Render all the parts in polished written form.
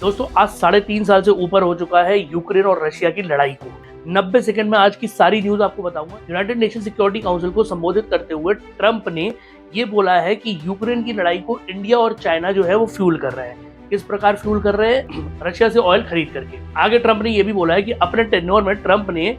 दोस्तों आज 3.5 साल से ऊपर हो चुका है यूक्रेन और रशिया की लड़ाई को। 90 सेकंड में आज की सारी न्यूज आपको बताऊंगा। यूनाइटेड नेशन सिक्योरिटी काउंसिल को संबोधित करते हुए ट्रंप ने ये बोला है कि यूक्रेन की लड़ाई को इंडिया और चाइना जो है वो फ्यूल कर रहे हैं। किस प्रकार फ्यूल कर रहे हैं? रशिया से ऑयल खरीद करके। आगे ट्रंप ने ये भी बोला है कि अपने टेन्योर में ट्रंप ने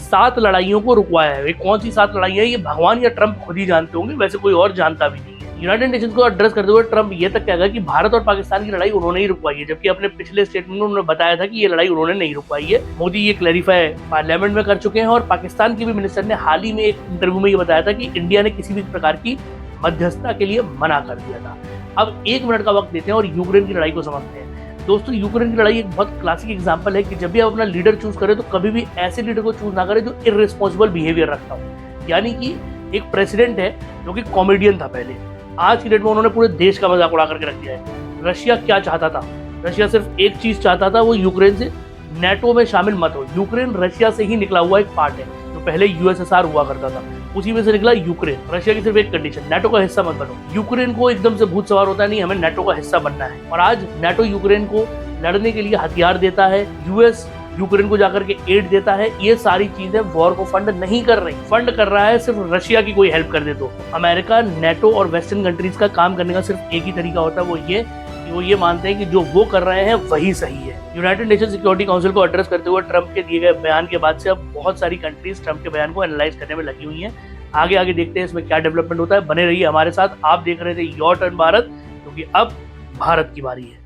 7 लड़ाइयों को रुकवाया है। कौन सी 7 लड़ाइयां? ये भगवान या ट्रंप खुद ही जानते होंगे, वैसे कोई और जानता भी नहीं। यूनाइटेड नेशंस को एड्रेस करते हुए ट्रंप ये तक कहेगा कि भारत और पाकिस्तान की लड़ाई उन्होंने ही रुकवाई है, जबकि अपने पिछले स्टेटमेंट में उन्होंने बताया था कि ये लड़ाई उन्होंने नहीं रुकवाई है। मोदी ये क्लैरिफाई पार्लियामेंट में कर चुके हैं और पाकिस्तान के भी मिनिस्टर ने हाल ही में एक इंटरव्यू में ये बताया था कि इंडिया ने किसी भी प्रकार की मध्यस्थता के लिए मना कर दिया था। अब 1 मिनट का वक्त देते हैं और यूक्रेन की लड़ाई को समझते हैं। दोस्तों यूक्रेन की लड़ाई एक बहुत क्लासिक एग्जांपल है कि जब भी आप अपना लीडर चूज करें तो कभी भी ऐसे लीडर को चूज ना करें जो इररिस्पॉन्सिबल बिहेवियर रखता हो। यानी कि एक प्रेसिडेंट है जो कि कॉमेडियन था पहले, आज की डेट में उन्होंने पूरे देश का मजाक उड़ा करके रख दिया है। रशिया क्या चाहता था? रशिया सिर्फ एक चीज चाहता था, वो यूक्रेन से नेटो में शामिल मत हो। यूक्रेन रशिया से ही निकला हुआ एक पार्ट है, जो पहले यूएसएसआर हुआ करता था, उसी में से निकला यूक्रेन। रशिया की सिर्फ एक कंडीशन, नेटो का हिस्सा मत बनो। यूक्रेन को एकदम से भूत सवार होता नहीं, हमें नेटो का हिस्सा बनना है। और आज नेटो यूक्रेन को लड़ने के लिए हथियार देता है, यूएस यूक्रेन को जाकर के एड देता है। ये सारी चीजें वॉर को फंड नहीं कर रही, फंड कर रहा है सिर्फ रशिया की कोई हेल्प कर दे तो। अमेरिका, नेटो और वेस्टर्न कंट्रीज का काम करने का सिर्फ एक ही तरीका होता है, वो ये मानते हैं कि जो वो कर रहे हैं वही सही है। यूनाइटेड नेशन सिक्योरिटी काउंसिल को एड्रेस करते हुए ट्रंप के दिए गए बयान के बाद से अब बहुत सारी कंट्रीज ट्रंप के बयान को एनालाइज करने में लगी हुई हैं। आगे देखते हैं इसमें क्या डेवलपमेंट होता है। बने रहिए हमारे साथ। आप देख रहे थे योर टर्न भारत, क्योंकि अब भारत की बारी है।